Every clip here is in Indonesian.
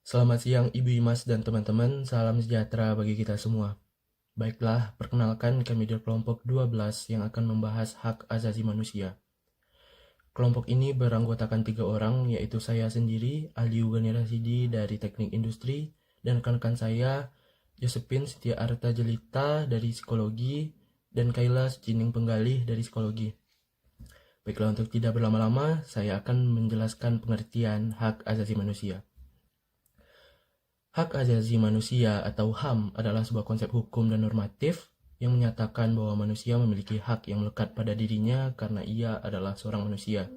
Selamat siang Ibu Imas dan teman-teman, salam sejahtera bagi kita semua. Baiklah, perkenalkan kami dari kelompok 12 yang akan membahas hak asasi manusia. Kelompok ini beranggotakan 3 orang, yaitu saya sendiri, Aliu Gani Rasidi dari Teknik Industri, dan rekan-rekan saya, Josephine Setia Arta Jelita dari Psikologi, dan Kayla Sucining Penggalih dari Psikologi. Baiklah, untuk tidak berlama-lama, saya akan menjelaskan pengertian hak asasi manusia. Hak asasi manusia atau HAM adalah sebuah konsep hukum dan normatif yang menyatakan bahwa manusia memiliki hak yang melekat pada dirinya karena ia adalah seorang manusia.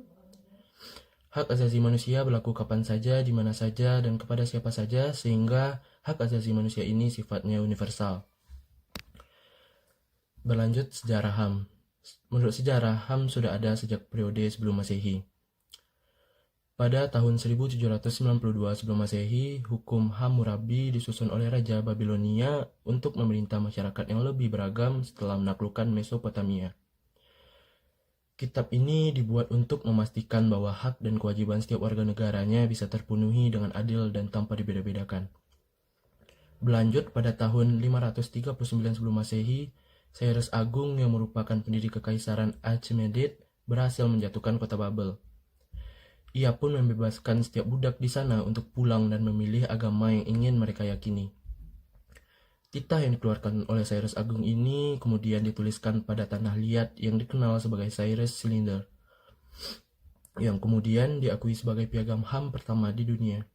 Hak asasi manusia berlaku kapan saja, di mana saja, dan kepada siapa saja, sehingga hak asasi manusia ini sifatnya universal. Berlanjut sejarah HAM. Menurut sejarah, HAM sudah ada sejak periode sebelum Masehi. Pada tahun 1792 sebelum Masehi, hukum Hammurabi disusun oleh Raja Babilonia untuk memerintah masyarakat yang lebih beragam setelah menaklukkan Mesopotamia. Kitab ini dibuat untuk memastikan bahwa hak dan kewajiban setiap warga negaranya bisa terpenuhi dengan adil dan tanpa dibeda-bedakan. Berlanjut pada tahun 539 sebelum Masehi, Cyrus Agung yang merupakan pendiri Kekaisaran Achaemenid berhasil menjatuhkan kota Babel. Ia pun membebaskan setiap budak di sana untuk pulang dan memilih agama yang ingin mereka yakini. Titah yang dikeluarkan oleh Cyrus Agung ini kemudian dituliskan pada tanah liat yang dikenal sebagai Cyrus Cylinder, yang kemudian diakui sebagai piagam HAM pertama di dunia.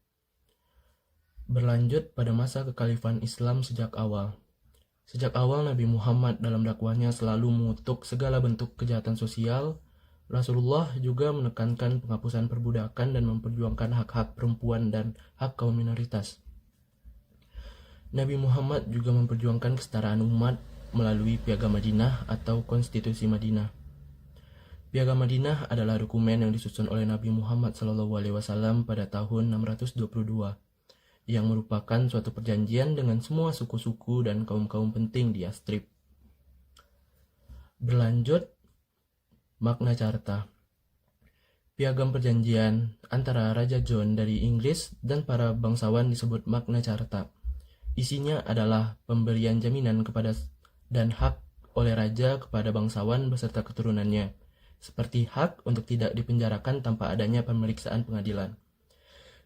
Berlanjut pada masa kekhalifahan Islam sejak awal. Sejak awal Nabi Muhammad dalam dakwahnya selalu mengutuk segala bentuk kejahatan sosial. Rasulullah juga menekankan penghapusan perbudakan dan memperjuangkan hak-hak perempuan dan hak kaum minoritas. Nabi Muhammad juga memperjuangkan kesetaraan umat melalui Piagam Madinah atau Konstitusi Madinah. Piagam Madinah adalah dokumen yang disusun oleh Nabi Muhammad SAW pada tahun 622, yang merupakan suatu perjanjian dengan semua suku-suku dan kaum-kaum penting di Yastrib. Berlanjut, Magna Carta. Piagam perjanjian antara Raja John dari Inggris dan para bangsawan disebut Magna Carta. Isinya adalah pemberian jaminan kepada dan hak oleh raja kepada bangsawan beserta keturunannya, seperti hak untuk tidak dipenjarakan tanpa adanya pemeriksaan pengadilan.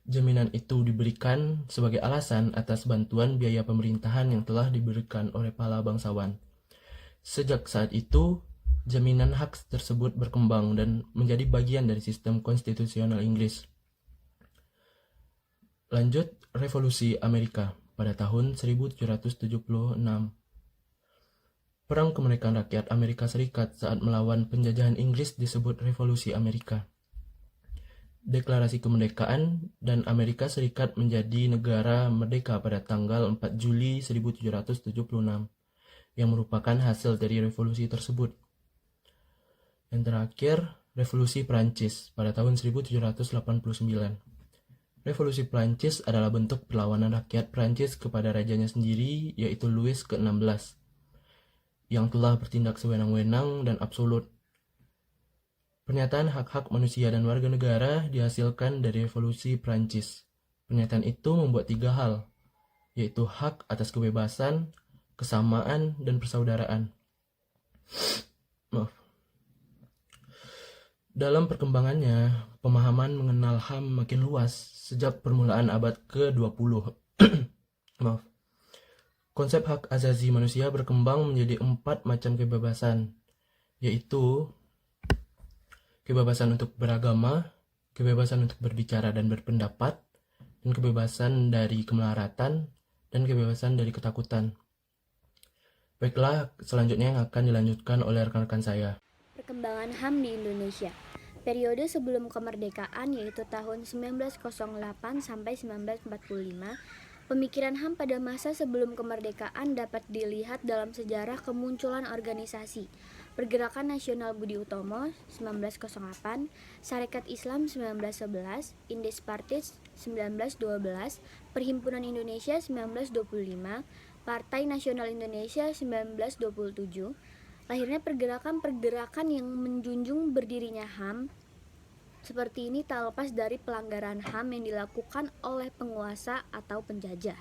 Jaminan itu diberikan sebagai alasan atas bantuan biaya pemerintahan yang telah diberikan oleh para bangsawan. Sejak saat itu, jaminan hak tersebut berkembang dan menjadi bagian dari sistem konstitusional Inggris. Lanjut, Revolusi Amerika pada tahun 1776. Perang kemerdekaan rakyat Amerika Serikat saat melawan penjajahan Inggris disebut Revolusi Amerika. Deklarasi kemerdekaan dan Amerika Serikat menjadi negara merdeka pada tanggal 4 Juli 1776, yang merupakan hasil dari revolusi tersebut. Yang terakhir, Revolusi Prancis pada tahun 1789. Revolusi Prancis adalah bentuk perlawanan rakyat Prancis kepada rajanya sendiri, yaitu Louis ke-16, yang telah bertindak sewenang-wenang dan absolut. Pernyataan hak-hak manusia dan warga negara dihasilkan dari Revolusi Prancis. Pernyataan itu membuat 3 hal, yaitu hak atas kebebasan, kesamaan, dan persaudaraan. Dalam perkembangannya, pemahaman mengenal HAM makin luas sejak permulaan abad ke-20. Konsep hak asasi manusia berkembang menjadi 4 macam kebebasan, yaitu kebebasan untuk beragama, kebebasan untuk berbicara dan berpendapat, dan kebebasan dari kemelaratan, dan kebebasan dari ketakutan. Baiklah, selanjutnya yang akan dilanjutkan oleh rekan-rekan saya. Perkembangan HAM di Indonesia. Periode sebelum kemerdekaan yaitu tahun 1908 sampai 1945, pemikiran HAM pada masa sebelum kemerdekaan dapat dilihat dalam sejarah kemunculan organisasi Pergerakan Nasional Budi Utomo 1908, Sarekat Islam 1911, Indes Partis 1912, Perhimpunan Indonesia 1925, Partai Nasional Indonesia 1927. Lahirnya pergerakan-pergerakan yang menjunjung berdirinya HAM Seperti ini tak lepas dari pelanggaran HAM yang dilakukan oleh penguasa atau penjajah.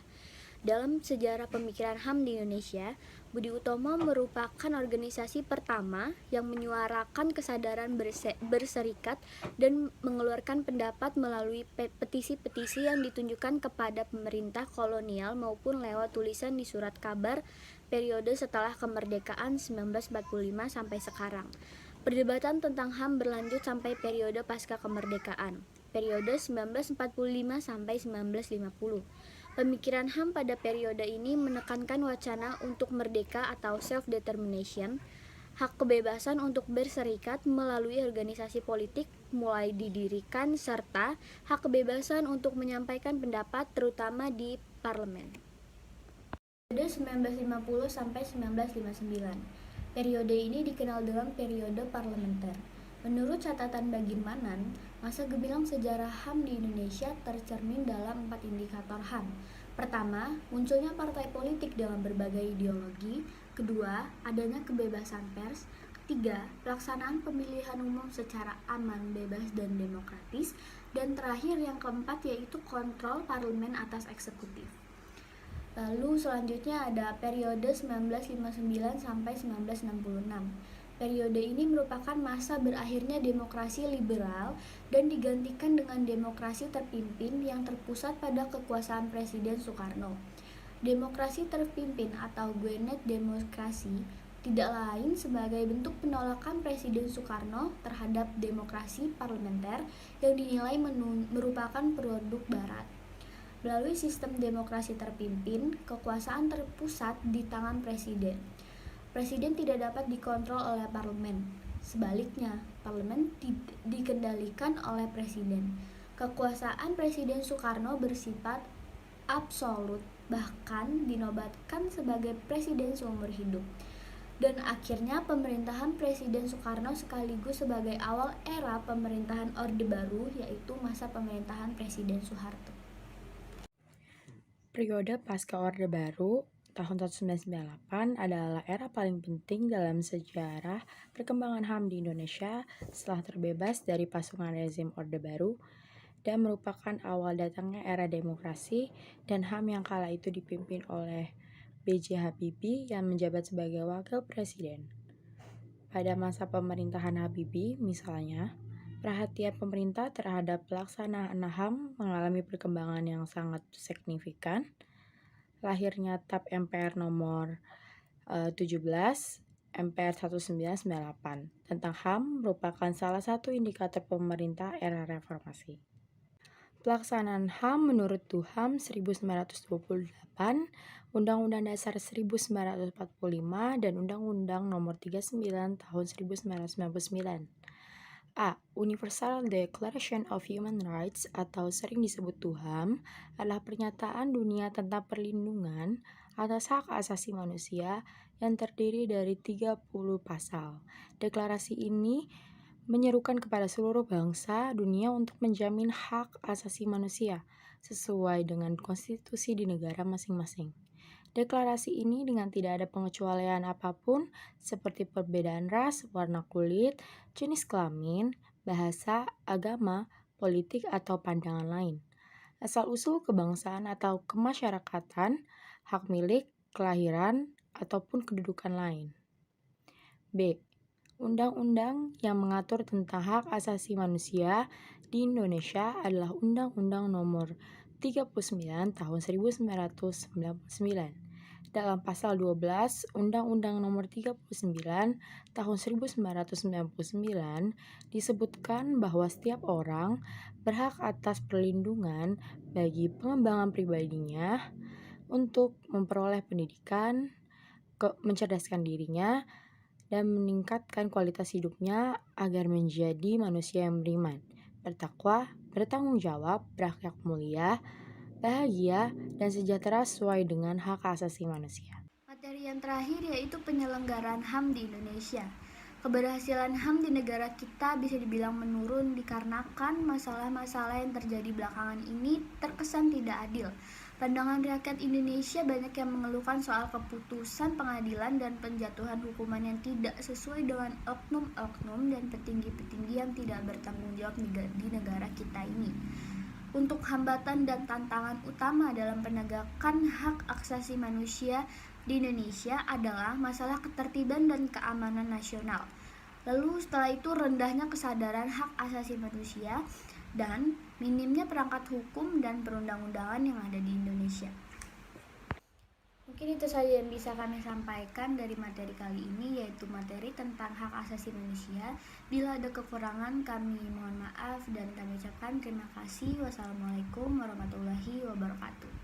Dalam sejarah pemikiran HAM di Indonesia, Budi Utomo merupakan organisasi pertama yang menyuarakan kesadaran berserikat dan mengeluarkan pendapat melalui petisi-petisi yang ditunjukkan kepada pemerintah kolonial maupun lewat tulisan di surat kabar periode setelah kemerdekaan 1945 sampai sekarang. Perdebatan tentang HAM berlanjut sampai periode pasca kemerdekaan, periode 1945 sampai 1950. Pemikiran HAM pada periode ini menekankan wacana untuk merdeka atau self-determination, hak kebebasan untuk berserikat melalui organisasi politik mulai didirikan, serta hak kebebasan untuk menyampaikan pendapat terutama di parlemen. Periode 1950 sampai 1959. Periode ini dikenal dengan periode parlementer. Menurut catatan Bagirmanan, masa gemilang sejarah HAM di Indonesia tercermin dalam 4 indikator HAM. Pertama, munculnya partai politik dengan berbagai ideologi. Kedua, adanya kebebasan pers. Ketiga, pelaksanaan pemilihan umum secara aman, bebas, dan demokratis. Dan terakhir yang keempat yaitu kontrol parlemen atas eksekutif. Lalu selanjutnya ada periode 1959 sampai 1966. Periode ini merupakan masa berakhirnya demokrasi liberal dan digantikan dengan demokrasi terpimpin yang terpusat pada kekuasaan Presiden Soekarno. Demokrasi terpimpin atau Gwenet demokrasi tidak lain sebagai bentuk penolakan Presiden Soekarno terhadap demokrasi parlementer yang dinilai merupakan produk Barat. Melalui sistem demokrasi terpimpin, kekuasaan terpusat di tangan presiden. Presiden tidak dapat dikontrol oleh parlemen. Sebaliknya, parlemen dikendalikan oleh presiden. Kekuasaan Presiden Soekarno bersifat absolut, bahkan dinobatkan sebagai presiden seumur hidup. Dan akhirnya pemerintahan Presiden Soekarno sekaligus sebagai awal era pemerintahan Orde Baru, yaitu masa pemerintahan Presiden Soeharto. Periode pasca Orde Baru tahun 1998 adalah era paling penting dalam sejarah perkembangan HAM di Indonesia setelah terbebas dari pasungan rezim Orde Baru dan merupakan awal datangnya era demokrasi dan HAM yang kala itu dipimpin oleh B.J. Habibie yang menjabat sebagai wakil presiden. Pada masa pemerintahan Habibie misalnya, perhatian pemerintah terhadap pelaksanaan HAM mengalami perkembangan yang sangat signifikan. Lahirnya TAP MPR nomor 17, MPR 1998 tentang HAM merupakan salah satu indikator pemerintah era reformasi. Pelaksanaan HAM menurut DUHAM 1928, Undang-Undang Dasar 1945, dan Undang-Undang Nomor 39 Tahun 1999. A. Universal Declaration of Human Rights atau sering disebut DUHAM adalah pernyataan dunia tentang perlindungan atas hak asasi manusia yang terdiri dari 30 pasal. Deklarasi ini menyerukan kepada seluruh bangsa dunia untuk menjamin hak asasi manusia sesuai dengan konstitusi di negara masing-masing. Deklarasi ini dengan tidak ada pengecualian apapun seperti perbedaan ras, warna kulit, jenis kelamin, bahasa, agama, politik, atau pandangan lain. Asal-usul kebangsaan atau kemasyarakatan, hak milik, kelahiran, ataupun kedudukan lain. B. Undang-undang yang mengatur tentang hak asasi manusia di Indonesia adalah Undang-Undang Nomor 39 Tahun 1999. Dalam pasal 12 Undang-Undang Nomor 39 Tahun 1999 disebutkan bahwa setiap orang berhak atas perlindungan bagi pengembangan pribadinya untuk memperoleh pendidikan, mencerdaskan dirinya, dan meningkatkan kualitas hidupnya agar menjadi manusia yang beriman, bertakwa, bertanggung jawab, berakhlak mulia, bahagia, dan sejahtera sesuai dengan hak asasi manusia. Materi yang terakhir yaitu penyelenggaraan HAM di Indonesia. Keberhasilan HAM di negara kita bisa dibilang menurun dikarenakan masalah-masalah yang terjadi belakangan ini terkesan tidak adil. Pandangan rakyat Indonesia banyak yang mengeluhkan soal keputusan pengadilan dan penjatuhan hukuman yang tidak sesuai dengan oknum-oknum dan petinggi-petinggi yang tidak bertanggung jawab di negara kita ini. Untuk hambatan dan tantangan utama dalam penegakan hak asasi manusia di Indonesia adalah masalah ketertiban dan keamanan nasional. Lalu setelah itu rendahnya kesadaran hak asasi manusia dan minimnya perangkat hukum dan perundang-undangan yang ada di Indonesia. Mungkin itu saja yang bisa kami sampaikan dari materi kali ini, yaitu materi tentang hak asasi manusia. Bila ada kekurangan, kami mohon maaf dan kami ucapkan terima kasih. Wassalamualaikum warahmatullahi wabarakatuh.